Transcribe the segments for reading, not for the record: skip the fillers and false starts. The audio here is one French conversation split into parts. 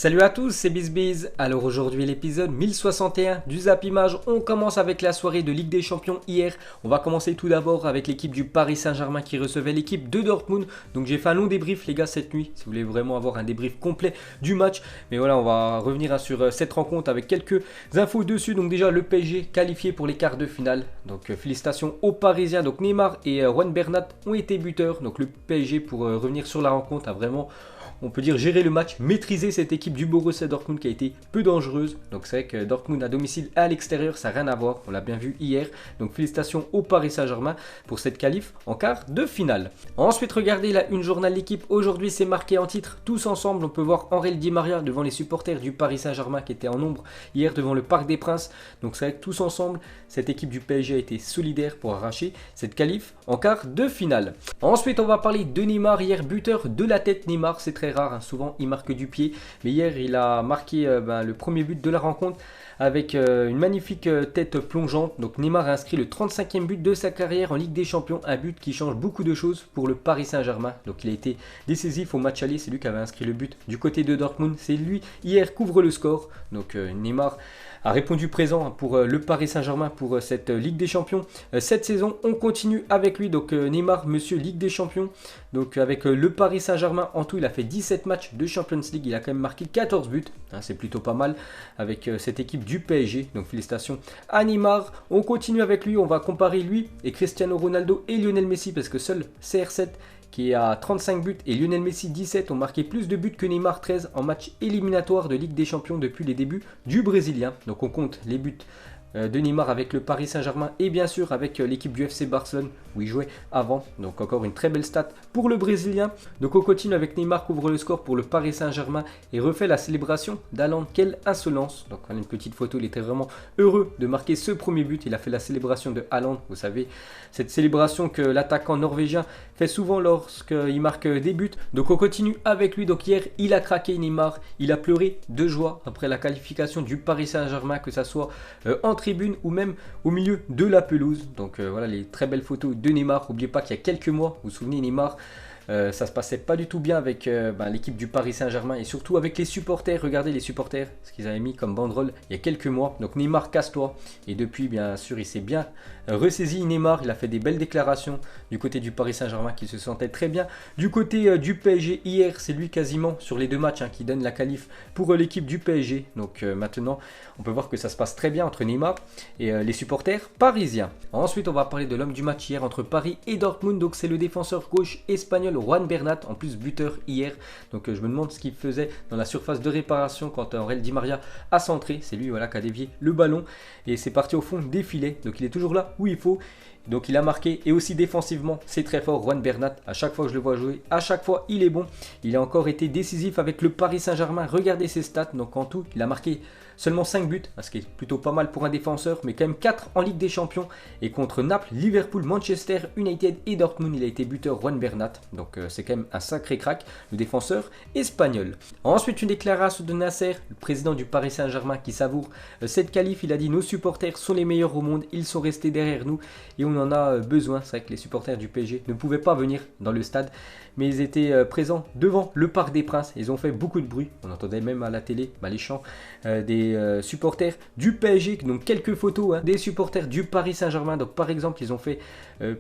Salut à tous, c'est BizBiz. Alors aujourd'hui l'épisode 1061 du Zap Image. On commence avec la soirée de Ligue des Champions hier. On va commencer tout d'abord avec l'équipe du Paris Saint-Germain qui recevait l'équipe de Dortmund. Donc j'ai fait un long débrief les gars cette nuit, si vous voulez vraiment avoir un débrief complet du match. Mais voilà, on va revenir sur cette rencontre avec quelques infos dessus. Donc déjà le PSG qualifié pour les quarts de finale. Donc félicitations aux Parisiens. Donc Neymar et Juan Bernat ont été buteurs. Donc le PSG pour revenir sur la rencontre a vraiment, on peut dire, gérer le match, maîtriser cette équipe du Borussia Dortmund qui a été peu dangereuse. Donc c'est vrai que Dortmund à domicile et à l'extérieur, ça n'a rien à voir. On l'a bien vu hier. Donc félicitations au Paris Saint-Germain pour cette qualif en quart de finale. Ensuite, regardez la une journal d'équipe. Aujourd'hui, c'est marqué en titre. Tous ensemble, on peut voir Angel Di Maria devant les supporters du Paris Saint-Germain qui étaient en nombre hier devant le Parc des Princes. Donc c'est vrai que tous ensemble, cette équipe du PSG a été solidaire pour arracher cette qualif en quart de finale. Ensuite, on va parler de Neymar hier, buteur de la tête. Neymar, c'est très rare, hein. Souvent il marque du pied. Mais hier, il a marqué le premier but de la rencontre avec une magnifique tête plongeante. Donc Neymar a inscrit le 35e but de sa carrière en Ligue des Champions. Un but qui change beaucoup de choses pour le Paris Saint-Germain. Donc il a été décisif au match aller. C'est lui qui avait inscrit le but du côté de Dortmund. C'est lui, hier, couvre le score. Donc Neymar a répondu présent pour le Paris Saint-Germain pour cette Ligue des Champions. Cette saison, on continue avec lui. Donc Neymar, monsieur Ligue des Champions. Donc avec le Paris Saint-Germain, en tout, il a fait 17 matchs de Champions League. Il a quand même marqué 14 buts. Hein, c'est plutôt pas mal avec cette équipe du PSG. Donc félicitations à Neymar. On continue avec lui. On va comparer lui et Cristiano Ronaldo et Lionel Messi parce que seul CR7 qui est à 35 buts et Lionel Messi 17 ont marqué plus de buts que Neymar 13 en match éliminatoire de Ligue des Champions depuis les débuts du Brésilien. Donc on compte les buts de Neymar avec le Paris Saint-Germain et bien sûr avec l'équipe du FC Barcelone où il jouait avant. Donc encore une très belle stat pour le Brésilien. Donc on continue avec Neymar couvre le score pour le Paris Saint-Germain et refait la célébration d'Haaland. Quelle insolence. Donc on a une petite photo, il était vraiment heureux de marquer ce premier but. Il a fait la célébration de Haaland, vous savez, cette célébration que l'attaquant norvégien fait souvent lorsqu'il marque des buts. Donc on continue avec lui. Donc hier il a craqué Neymar, il a pleuré de joie après la qualification du Paris Saint-Germain, que ça soit en tribune ou même au milieu de la pelouse. Donc voilà les très belles photos de Neymar. N'oubliez pas qu'il y a quelques mois, vous vous souvenez, Neymar, ça se passait pas du tout bien avec l'équipe du Paris Saint-Germain et surtout avec les supporters. Regardez les supporters, ce qu'ils avaient mis comme banderole il y a quelques mois. Donc Neymar, casse-toi. Et depuis, bien sûr, il s'est bien ressaisi. Neymar, il a fait des belles déclarations du côté du Paris Saint-Germain qui se sentait très bien. Du côté du PSG, hier, c'est lui quasiment sur les deux matchs qui donne la qualif pour l'équipe du PSG. Donc maintenant, on peut voir que ça se passe très bien entre Neymar et les supporters parisiens. Ensuite, on va parler de l'homme du match hier entre Paris et Dortmund. Donc c'est le défenseur gauche espagnol Juan Bernat, en plus buteur hier. Donc je me demande ce qu'il faisait dans la surface de réparation quand Angel Di Maria a centré. C'est lui, voilà, qui a dévié le ballon et c'est parti au fond des filets. Donc il est toujours là où il faut. Donc il a marqué et aussi défensivement, c'est très fort Juan Bernat. À chaque fois que je le vois jouer, à chaque fois il est bon. Il a encore été décisif avec le Paris Saint-Germain. Regardez ses stats. Donc en tout, il a marqué seulement 5 buts, ce qui est plutôt pas mal pour un défenseur, mais quand même 4 en Ligue des Champions. Et contre Naples, Liverpool, Manchester United et Dortmund, il a été buteur Juan Bernat. Donc c'est quand même un sacré crack, le défenseur espagnol. Ensuite, une déclaration de Nasser, le président du Paris Saint-Germain, qui savoure cette qualif. Il a dit: nos supporters sont les meilleurs au monde, ils sont restés derrière nous et on en a besoin. C'est vrai que les supporters du PSG ne pouvaient pas venir dans le stade, mais ils étaient présents devant le Parc des Princes. Ils ont fait beaucoup de bruit. On entendait même à la télé les chants des supporters du PSG. Donc quelques photos des supporters du Paris Saint-Germain. Donc par exemple, ils ont fait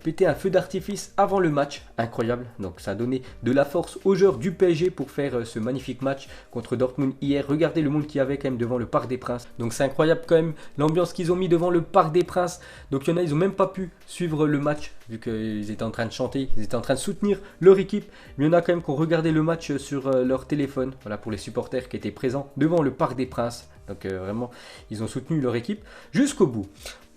péter un feu d'artifice avant le match. Incroyable. Donc ça a donné de la force aux joueurs du PSG pour faire ce magnifique match contre Dortmund hier. Regardez le monde qu'il y avait quand même devant le Parc des Princes. Donc c'est incroyable quand même l'ambiance qu'ils ont mis devant le Parc des Princes. Donc il y en a, ils n'ont même pas pu suivre le match vu qu'ils étaient en train de chanter, ils étaient en train de soutenir leur équipe. Mais il y en a quand même qui ont regardé le match sur leur téléphone. Voilà pour les supporters qui étaient présents devant le Parc des Princes. Donc vraiment, ils ont soutenu leur équipe jusqu'au bout.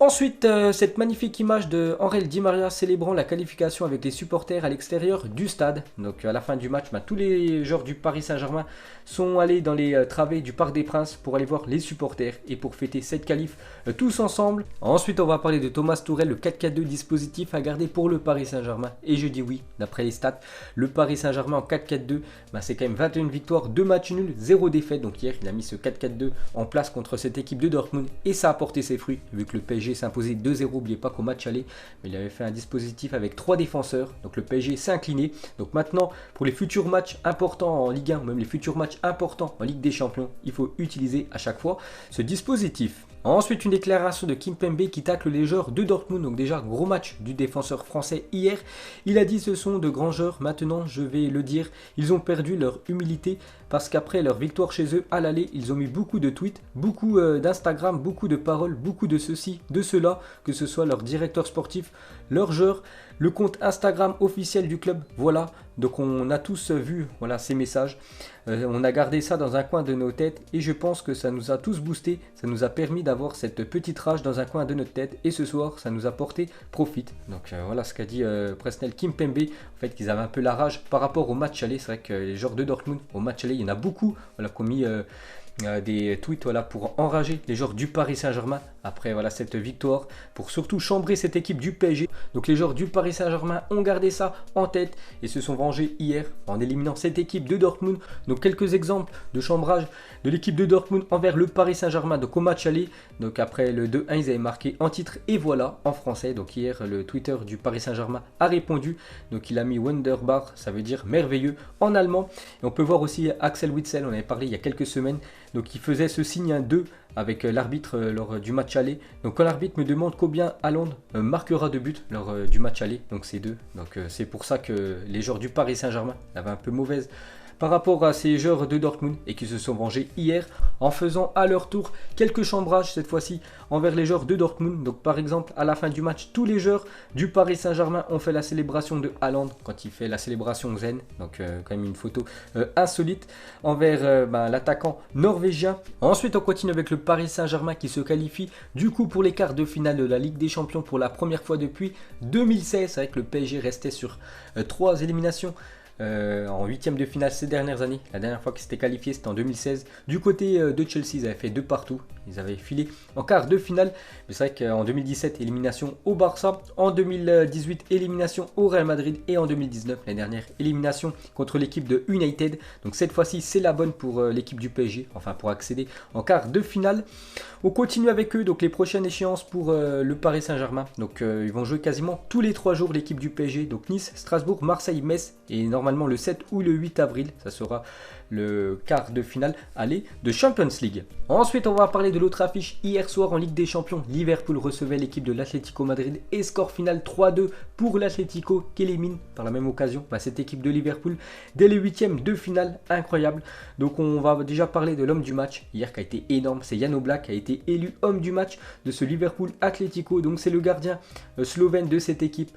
Ensuite, cette magnifique image de Angel Di Maria célébrant la qualification avec les supporters à l'extérieur du stade. Donc à la fin du match, tous les joueurs du Paris Saint-Germain sont allés dans les travées du Parc des Princes pour aller voir les supporters et pour fêter cette qualif tous ensemble. Ensuite, on va parler de Thomas Tuchel, le 4-4-2 dispositif à garder pour le Paris Saint-Germain. Et je dis oui, d'après les stats, le Paris Saint-Germain en 4-4-2, c'est quand même 21 victoires, 2 matchs nuls, 0 défaite. Donc hier, il a mis ce 4-4-2 en place contre cette équipe de Dortmund et ça a porté ses fruits vu que le PSG PSG s'est imposé 2-0. N'oubliez pas qu'au match aller, il avait fait un dispositif avec 3 défenseurs. Donc le PSG s'est incliné. Donc maintenant, pour les futurs matchs importants en Ligue 1, ou même les futurs matchs importants en Ligue des Champions, il faut utiliser à chaque fois ce dispositif. Ensuite, une déclaration de Kimpembe qui tacle les joueurs de Dortmund. Donc déjà, gros match du défenseur français hier. Il a dit: ce sont de grands joueurs. Maintenant, je vais le dire, ils ont perdu leur humilité parce qu'après leur victoire chez eux à l'aller, ils ont mis beaucoup de tweets, beaucoup d'Instagram, beaucoup de paroles, beaucoup de ceci, de cela, que ce soit leur directeur sportif, leurs joueurs, le compte Instagram officiel du club. Voilà, donc on a tous vu ces messages. On a gardé ça dans un coin de nos têtes et je pense que ça nous a tous boosté. Ça nous a permis d'avoir cette petite rage dans un coin de notre tête et ce soir, ça nous a porté profit. Donc voilà ce qu'a dit Presnel Kimpembe. En fait, qu'ils avaient un peu la rage par rapport au match aller. C'est vrai que les joueurs de Dortmund, au match aller, il y en a beaucoup qui ont mis des tweets pour enrager les joueurs du Paris Saint-Germain après cette victoire, pour surtout chambrer cette équipe du PSG. Donc les joueurs du Paris Saint-Germain ont gardé ça en tête et se sont vengés hier en éliminant cette équipe de Dortmund. Donc quelques exemples de chambrage de l'équipe de Dortmund envers le Paris Saint-Germain. Donc au match aller, donc après le 2-1, ils avaient marqué en titre et voilà en français. Donc hier, le Twitter du Paris Saint-Germain a répondu. Donc il a mis Wunderbar, ça veut dire merveilleux en allemand. Et on peut voir aussi Axel Witsel, on avait parlé il y a quelques semaines. Donc il faisait ce signe 2 avec l'arbitre lors du match aller. Donc quand l'arbitre me demande combien Haaland marquera de buts lors du match aller, donc c'est 2. Donc c'est pour ça que les joueurs du Paris Saint-Germain avaient un peu mauvaise par rapport à ces joueurs de Dortmund et qui se sont vengés hier en faisant à leur tour quelques chambrages cette fois-ci envers les joueurs de Dortmund. Donc par exemple, à la fin du match, tous les joueurs du Paris Saint-Germain ont fait la célébration de Haaland quand il fait la célébration zen. Donc quand même une photo insolite envers l'attaquant norvégien. Ensuite, on continue avec le Paris Saint-Germain qui se qualifie du coup pour les quarts de finale de la Ligue des Champions pour la première fois depuis 2016. C'est vrai que le PSG restait sur 3 éliminations en huitième de finale ces dernières années. La dernière fois qu'ils s'étaient qualifiés, c'était en 2016. Du côté de Chelsea, ils avaient fait 2 partout. Ils avaient filé en quart de finale. Mais c'est vrai qu'en 2017, élimination au Barça. En 2018, élimination au Real Madrid. Et en 2019, la dernière élimination contre l'équipe de United. Donc cette fois-ci, c'est la bonne pour l'équipe du PSG. Enfin, pour accéder en quart de finale. On continue avec eux. Donc les prochaines échéances pour le Paris Saint-Germain. Donc ils vont jouer quasiment tous les 3 jours l'équipe du PSG. Donc Nice, Strasbourg, Marseille, Metz. Et normalement le 7 ou le 8 avril, ça sera le quart de finale aller de Champions League. Ensuite, on va parler de l'autre affiche hier soir en Ligue des Champions. Liverpool recevait l'équipe de l'Atlético Madrid et score final 3-2 pour l'Atlético qui élimine par la même occasion cette équipe de Liverpool dès les huitièmes de finale. Incroyable. Donc on va déjà parler de l'homme du match hier qui a été énorme. C'est Jan Oblak qui a été élu homme du match de ce Liverpool Atlético. Donc c'est le gardien slovène de cette équipe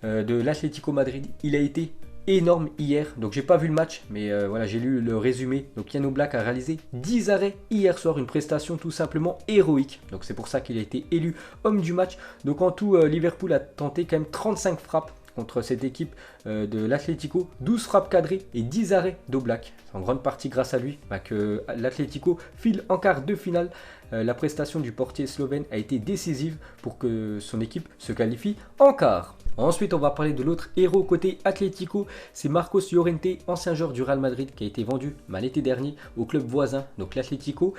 de l'Atlético Madrid. Il a été énorme hier, donc j'ai pas vu le match, mais j'ai lu le résumé. Donc Jan Oblak a réalisé 10 arrêts hier soir, une prestation tout simplement héroïque. Donc c'est pour ça qu'il a été élu homme du match. Donc en tout, Liverpool a tenté quand même 35 frappes contre cette équipe de l'Atlético, 12 frappes cadrées et 10 arrêts d'Oblak. C'est en grande partie grâce à lui que l'Atlético file en quart de finale. La prestation du portier slovène a été décisive pour que son équipe se qualifie en quart. Ensuite, on va parler de l'autre héros côté Atlético, c'est Marcos Llorente, ancien joueur du Real Madrid qui a été vendu l'été dernier au club voisin, donc l'Atlético.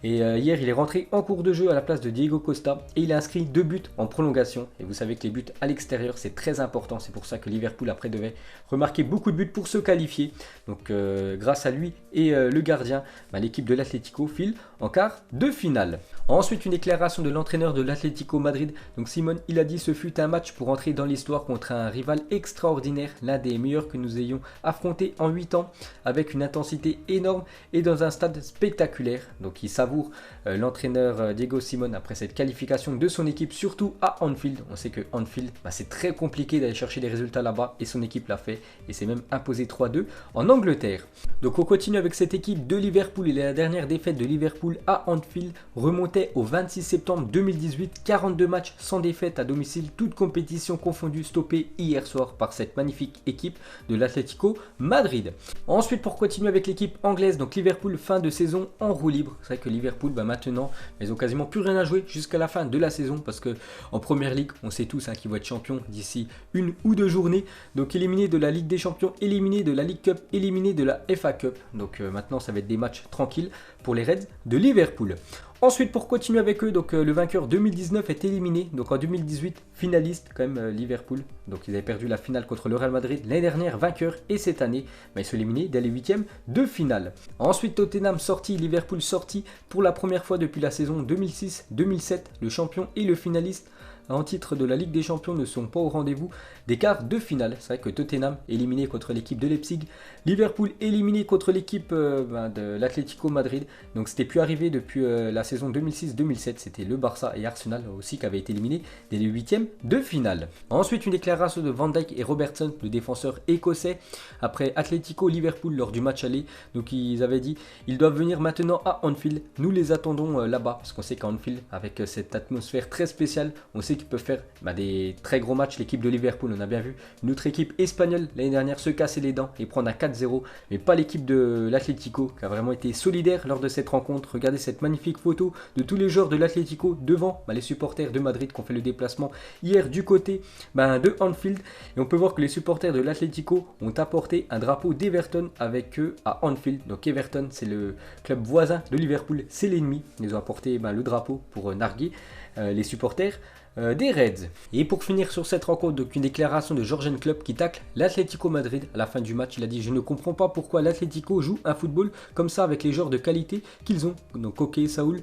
Et hier, il est rentré en cours de jeu à la place de Diego Costa et il a inscrit 2 buts en prolongation. Et vous savez que les buts à l'extérieur, c'est très important. C'est pour ça que Liverpool après devait remarquer beaucoup de buts pour se qualifier. Donc grâce à lui et le gardien, l'équipe de l'Atlético file en quart de finale. Ensuite, une déclaration de l'entraîneur de l'Atlético Madrid. Donc Simone, il a dit: ce fut un match pour entrer dans l'histoire contre un rival extraordinaire, l'un des meilleurs que nous ayons affronté en 8 ans, avec une intensité énorme et dans un stade spectaculaire. Donc il savoure l'entraîneur Diego Simone après cette qualification de son équipe, surtout à Anfield. On sait que Anfield, c'est très compliqué d'aller chercher des résultats là-bas et son équipe l'a fait et s'est même imposé 3-2 en Angleterre. Donc on continue avec cette équipe de Liverpool et la dernière défaite de Liverpool à Anfield remontait au 26 septembre 2018, 42 matchs sans défaite à domicile, toute compétition confondue, stoppée hier soir par cette magnifique équipe de l'Atlético Madrid. Ensuite, pour continuer avec l'équipe anglaise, donc Liverpool fin de saison en roue libre. C'est vrai que Liverpool maintenant, ils ont quasiment plus rien à jouer jusqu'à la fin de la saison parce que en première ligue, on sait tous qu'ils vont être champions d'ici 1 ou 2 journées. Donc éliminé de la Ligue des Champions, éliminé de la League Cup, éliminé de la FA Cup. Donc maintenant, ça va être des matchs tranquilles pour les Reds de Liverpool. Ensuite, pour continuer avec eux, donc le vainqueur 2019 est éliminé. Donc en 2018, finaliste quand même Liverpool. Donc ils avaient perdu la finale contre le Real Madrid l'année dernière, vainqueur. Et cette année, ils sont éliminés dès les huitièmes de finale. Ensuite, Tottenham sorti, Liverpool sorti pour la première fois depuis la saison 2006-2007. Le champion et le finaliste en titre de la Ligue des Champions ne sont pas au rendez-vous des quarts de finale. C'est vrai que Tottenham éliminé contre l'équipe de Leipzig, Liverpool éliminé contre l'équipe de l'Atlético Madrid. Donc c'était plus arrivé depuis la saison 2006-2007. C'était le Barça et Arsenal aussi qui avaient été éliminés dès les huitièmes de finale. Ensuite, une déclaration de Van Dijk et Robertson, le défenseur écossais, après Atlético-Liverpool lors du match aller. Donc ils avaient dit ils doivent venir maintenant à Anfield. Nous les attendons là-bas parce qu'on sait qu'à Anfield, avec cette atmosphère très spéciale, on sait qu'ils peuvent faire des très gros matchs. L'équipe de Liverpool, on a bien vu une autre équipe espagnole l'année dernière se casser les dents et prendre un 4-0, mais pas l'équipe de l'Atlético qui a vraiment été solidaire lors de cette rencontre. Regardez cette magnifique photo de tous les joueurs de l'Atlético devant les supporters de Madrid qui ont fait le déplacement hier du côté de Anfield, et on peut voir que les supporters de l'Atlético ont apporté un drapeau d'Everton avec eux à Anfield. Donc Everton, c'est le club voisin de Liverpool, c'est l'ennemi. Ils ont apporté le drapeau pour narguer les supporters des Reds. Et pour finir sur cette rencontre, donc une déclaration de Jürgen Klopp qui tacle l'Atlético Madrid à la fin du match. Il a dit: je ne comprends pas pourquoi l'Atlético joue un football comme ça avec les joueurs de qualité qu'ils ont. Donc Koke, Saúl,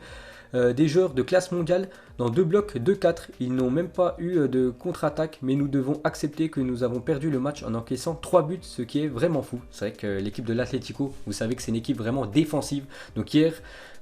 des joueurs de classe mondiale dans deux blocs de 4. Ils n'ont même pas eu de contre-attaque, mais nous devons accepter que nous avons perdu le match en encaissant 3 buts, ce qui est vraiment fou. C'est vrai que l'équipe de l'Atlético, vous savez que c'est une équipe vraiment défensive. Donc hier,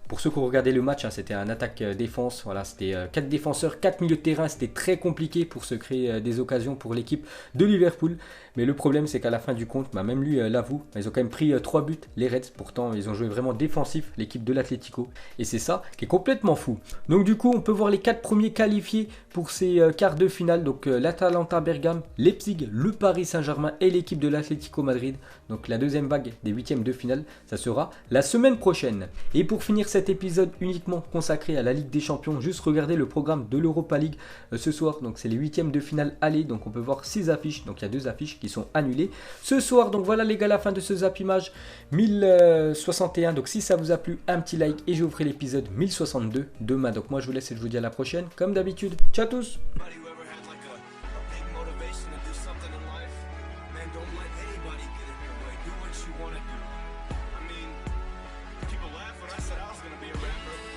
pour ceux qui ont regardé le match, c'était un attaque-défense. Voilà, c'était 4 défenseurs, 4 milieux de terrain. C'était très compliqué pour se créer des occasions pour l'équipe de Liverpool. Mais le problème, c'est qu'à la fin du compte, même lui l'avoue, ils ont quand même pris 3 buts, les Reds. Pourtant, ils ont joué vraiment défensif, l'équipe de l'Atlético. Et c'est ça qui est complètement fou. Donc du coup, on peut voir les 4 premiers qualifiés pour ces quarts de finale. Donc l'Atalanta Bergame, Leipzig, le Paris Saint-Germain et l'équipe de l'Atlético Madrid. Donc la deuxième vague des huitièmes de finale, ça sera la semaine prochaine. Et pour finir cet épisode uniquement consacré à la Ligue des Champions, juste regardez le programme de l'Europa League ce soir. Donc c'est les huitièmes de finale aller. Donc on peut voir 6 affiches. Donc il y a 2 affiches qui sont annulées ce soir. Donc voilà les gars, la fin de ce Zapimage 1061. Donc si ça vous a plu, un petit like et je vous ferai l'épisode 1062 demain. Donc moi je vous laisse et je vous dis à la prochaine comme d'habitude. Ciao à tous. People laugh when I said I was gonna be a rapper.